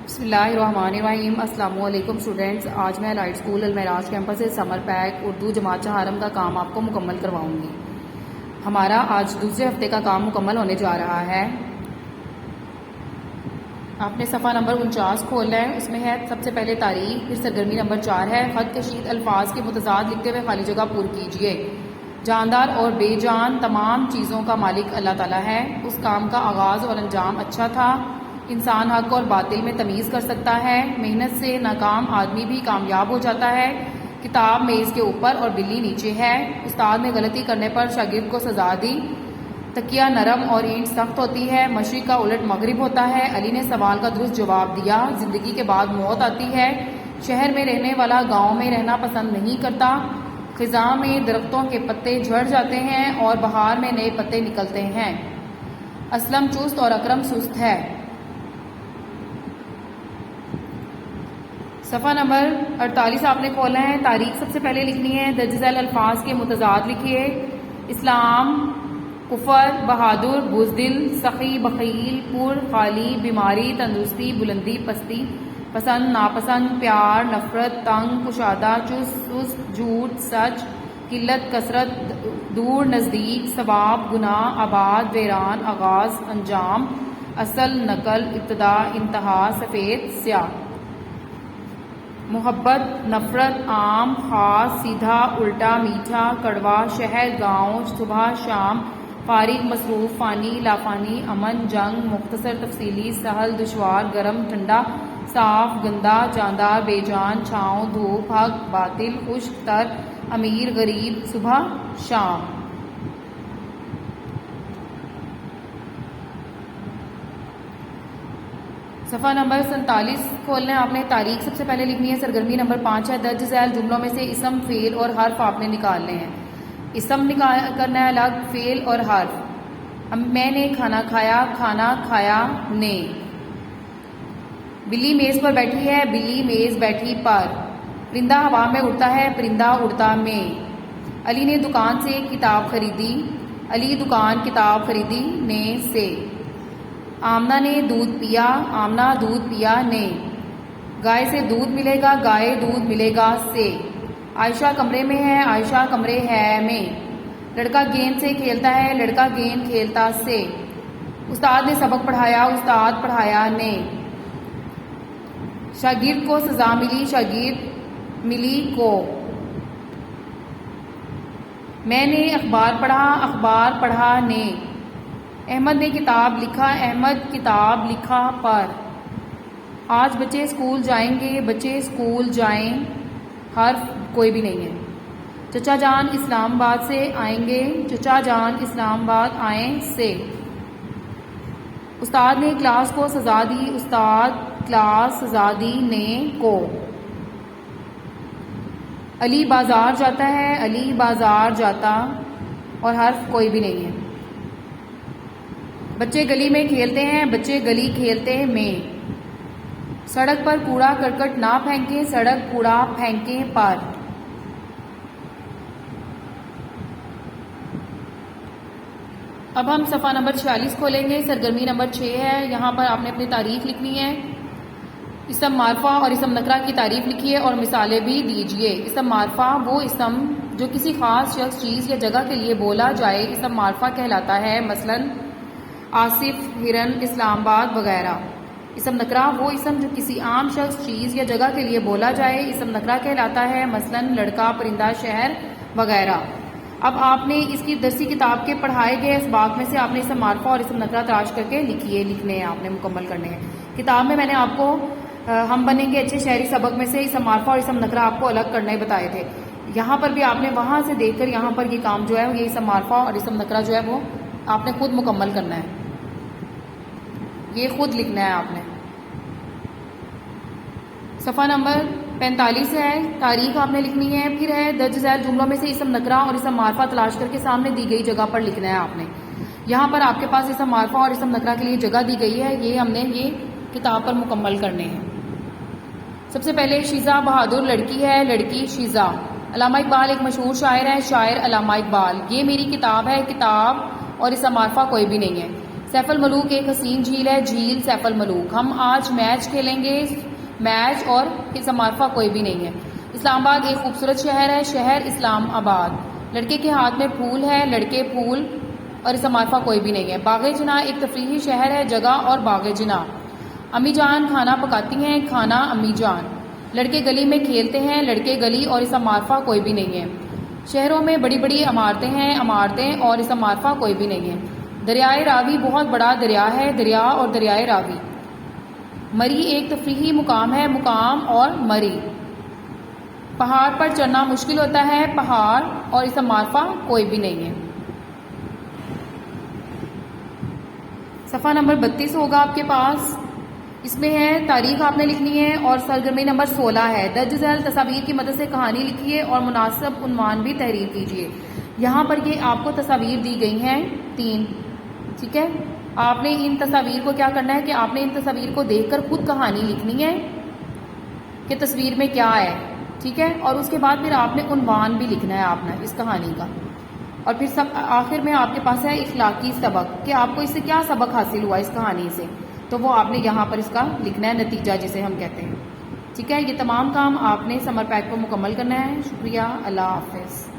بسم اللہ الرحمن الرحیم۔ السلام علیکم اسٹوڈینٹس، آج میں لائٹ اسکول المعراج کیمپس سے سمر پیک اردو جماعت چہارم کا کام آپ کو مکمل کرواؤں گی۔ ہمارا آج دوسرے ہفتے کا کام مکمل ہونے جا رہا ہے۔ آپ نے صفحہ نمبر 49 کھولنا ہے، اس میں ہے سب سے پہلے تاریخ، پھر سرگرمی نمبر 4 ہے خط کشید الفاظ کے متضاد لکھتے ہوئے خالی جگہ پور کیجیے۔ جاندار اور بے جان تمام چیزوں کا مالک اللہ تعالیٰ ہے۔ اس کام کا آغاز اور انجام اچھا تھا۔ انسان حق اور باطل میں تمیز کر سکتا ہے۔ محنت سے ناکام آدمی بھی کامیاب ہو جاتا ہے۔ کتاب میز کے اوپر اور بلی نیچے ہے۔ استاد نے غلطی کرنے پر شاگرد کو سزا دی۔ تکیہ نرم اور اینٹ سخت ہوتی ہے۔ مشرق کا الٹ مغرب ہوتا ہے۔ علی نے سوال کا درست جواب دیا۔ زندگی کے بعد موت آتی ہے۔ شہر میں رہنے والا گاؤں میں رہنا پسند نہیں کرتا۔ خزاں میں درختوں کے پتے جھڑ جاتے ہیں اور بہار میں نئے پتے نکلتے ہیں۔ اسلم چست اور اکرم سست ہے۔ صفحہ نمبر 48 آپ نے کھولنا ہے۔ تاریخ سب سے پہلے لکھنی ہے۔ درج ذیل الفاظ کے متضاد لکھیے۔ اسلام، کفر، بہادر، بزدل، سخی، بخیل، پر، خالی، بیماری، تندرستی، بلندی، پستی، پسند، ناپسند، پیار، نفرت، تنگ، کشادہ، چست، سست، جھوٹ، سچ، قلت، کثرت، دور، نزدیک، ثواب، گناہ، آباد، ویران، آغاز، انجام، اصل، نقل، ابتدا، انتہا، سفید، سیاہ۔ محبت، نفرت، عام، خاص، سیدھا، الٹا، میٹھا، کڑوا، شہر، گاؤں، صبح، شام، فارغ، مصروف، فانی، لافانی، امن، جنگ، مختصر، تفصیلی، سہل، دشوار، گرم، ٹھنڈا، صاف، گندا، جاندار، بے جان، چھاؤں، دھوپ، حق، باطل، خشک، تر، امیر، غریب، صبح، شام۔ صفحہ نمبر 47 کھولنا ہے آپ نے۔ تاریخ سب سے پہلے لکھنی ہے۔ سرگرمی نمبر 5 ہے۔ درج ذیل جملوں میں سے اسم، فعل اور حرف آپ نے نکالنے ہیں۔ اسم کرنا ہے الگ، فعل اور حرف۔ میں نے کھانا کھایا، کھانا کھایا نے۔ بلی میز پر بیٹھی ہے، بلی میز بیٹھی پر۔ پرندہ ہوا میں اڑتا ہے، پرندہ اڑتا میں۔ علی نے دکان سے کتاب خریدی، علی دکان کتاب خریدی نے سے۔ آمنہ نے دودھ پیا، آمنہ دودھ پیا نے۔ گائے سے دودھ ملے گا، گائے دودھ ملے گا سے۔ عائشہ کمرے میں ہے، عائشہ کمرے ہے میں۔ لڑکا گیند سے کھیلتا ہے، لڑکا گیند کھیلتا سے۔ استاد نے سبق پڑھایا، استاد پڑھایا نے۔ شاگرد کو سزا ملی، شاگرد ملی کو۔ میں نے اخبار پڑھا، اخبار پڑھا نے۔ احمد نے کتاب لکھا، احمد کتاب لکھا پر۔ آج بچے اسکول جائیں گے، بچے اسکول جائیں۔ حرف کوئی بھی نہیں ہے۔ چچا جان اسلام آباد سے آئیں گے، چچا جان اسلام آباد آئیں سے۔ استاد نے کلاس کو سزا دی، استاد کلاس سزا دی نے کو۔ علی بازار جاتا ہے، علی بازار جاتا اور حرف کوئی بھی نہیں ہے۔ بچے گلی میں کھیلتے ہیں، بچے گلی کھیلتے میں۔ سڑک پر کوڑا کرکٹ نہ پھینکیں، سڑک کوڑا پھینکیں پر۔ اب ہم صفحہ نمبر 46 کھولیں گے۔ سرگرمی نمبر 6 ہے۔ یہاں پر آپ نے اپنی تعریف لکھنی ہے۔ اسم معرفہ اور اسم نکرہ کی تعریف لکھیے اور مثالیں بھی دیجیے۔ اسم معرفہ وہ اسم جو کسی خاص شخص، چیز یا جگہ کے لیے بولا جائے، اسم معرفہ کہلاتا ہے۔ مثلاً آصف، ہرن، اسلام آباد وغیرہ۔ اسم نکرہ وہ اسم جو کسی عام شخص، چیز یا جگہ کے لیے بولا جائے، اسم نکرہ کہلاتا ہے۔ مثلاً لڑکا، پرندہ، شہر وغیرہ۔ اب آپ نے اس کی درسی کتاب کے پڑھائے گئے اسباق میں سے آپ نے اسم معرفہ اور اسم نکرہ تلاش کر کے لکھنے ہیں، آپ نے مکمل کرنے ہیں۔ کتاب میں نے آپ کو ہم بنیں گے اچھے شہری سبق میں سے اسم معرفہ اور اسم نکرہ آپ کو الگ کرنے بتائے تھے۔ یہاں پر بھی آپ نے وہاں سے دیکھ کر یہاں پر یہ کام جو ہے یہ اسم معرفہ اور اسم نکرہ جو ہے وہ آپ نے خود مکمل کرنا ہے، یہ خود لکھنا ہے آپ نے۔ صفحہ نمبر 45 ہے۔ تاریخ آپ نے لکھنی ہے۔ پھر ہے درج ذیل جملوں میں سے اسم نکرہ اور اسم معرفہ تلاش کر کے سامنے دی گئی جگہ پر لکھنا ہے آپ نے۔ یہاں پر آپ کے پاس اسم معرفہ اور اسم نکرہ کے لیے جگہ دی گئی ہے، یہ ہم نے یہ کتاب پر مکمل کرنے ہیں۔ سب سے پہلے شیزہ بہادر لڑکی ہے، لڑکی شیزہ۔ علامہ اقبال ایک مشہور شاعر ہے، شاعر علامہ اقبال۔ یہ میری کتاب ہے، کتاب اور اسم معرفہ کوئی بھی نہیں ہے۔ سیف الملوک ایک حسین جھیل ہے، جھیل سیف الملوک۔ ہم آج میچ کھیلیں گے، میچ اور اسم معرفہ کوئی بھی نہیں ہے۔ اسلام آباد ایک خوبصورت شہر ہے، شہر اسلام آباد۔ لڑکے کے ہاتھ میں پھول ہے، لڑکے پھول اور اسم معرفہ کوئی بھی نہیں ہے۔ باغ جناح ایک تفریحی شہر ہے، جگہ اور باغ جناح۔ امی جان کھانا پکاتی ہیں، کھانا امی جان۔ لڑکے گلی میں کھیلتے ہیں، لڑکے گلی اور اسم معرفہ کوئی بھی نہیں ہے۔ شہروں میں بڑی بڑی عمارتیں ہیں، عمارتیں اور اسم معرفہ کوئی بھی نہیں ہے۔ دریائے راوی بہت بڑا دریا ہے، دریا اور دریائے راوی۔ مری ایک تفریحی مقام ہے، مقام اور مری۔ پہاڑ پر چڑھنا مشکل ہوتا ہے، پہاڑ اور اسم معرفہ کوئی بھی نہیں ہے۔ صفحہ نمبر 32 ہوگا آپ کے پاس، اس میں ہے تاریخ آپ نے لکھنی ہے اور سرگرمی نمبر 16 ہے۔ درج ذیل تصاویر کی مدد سے کہانی لکھیے اور مناسب عنوان بھی تحریر کیجیے۔ یہاں پر یہ آپ کو تصاویر دی گئی ہیں 3، ٹھیک ہے۔ آپ نے ان تصاویر کو کیا کرنا ہے کہ آپ نے ان تصاویر کو دیکھ کر خود کہانی لکھنی ہے کہ تصویر میں کیا ہے، ٹھیک ہے، اور اس کے بعد پھر آپ نے عنوان بھی لکھنا ہے آپ نے اس کہانی کا، اور پھر سب آخر میں آپ کے پاس ہے اخلاقی سبق کہ آپ کو اس سے کیا سبق حاصل ہوا اس کہانی سے، تو وہ آپ نے یہاں پر اس کا لکھنا ہے، نتیجہ جسے ہم کہتے ہیں، ٹھیک ہے۔ یہ تمام کام آپ نے سمر پیک کو مکمل کرنا ہے۔ شکریہ، اللہ حافظ۔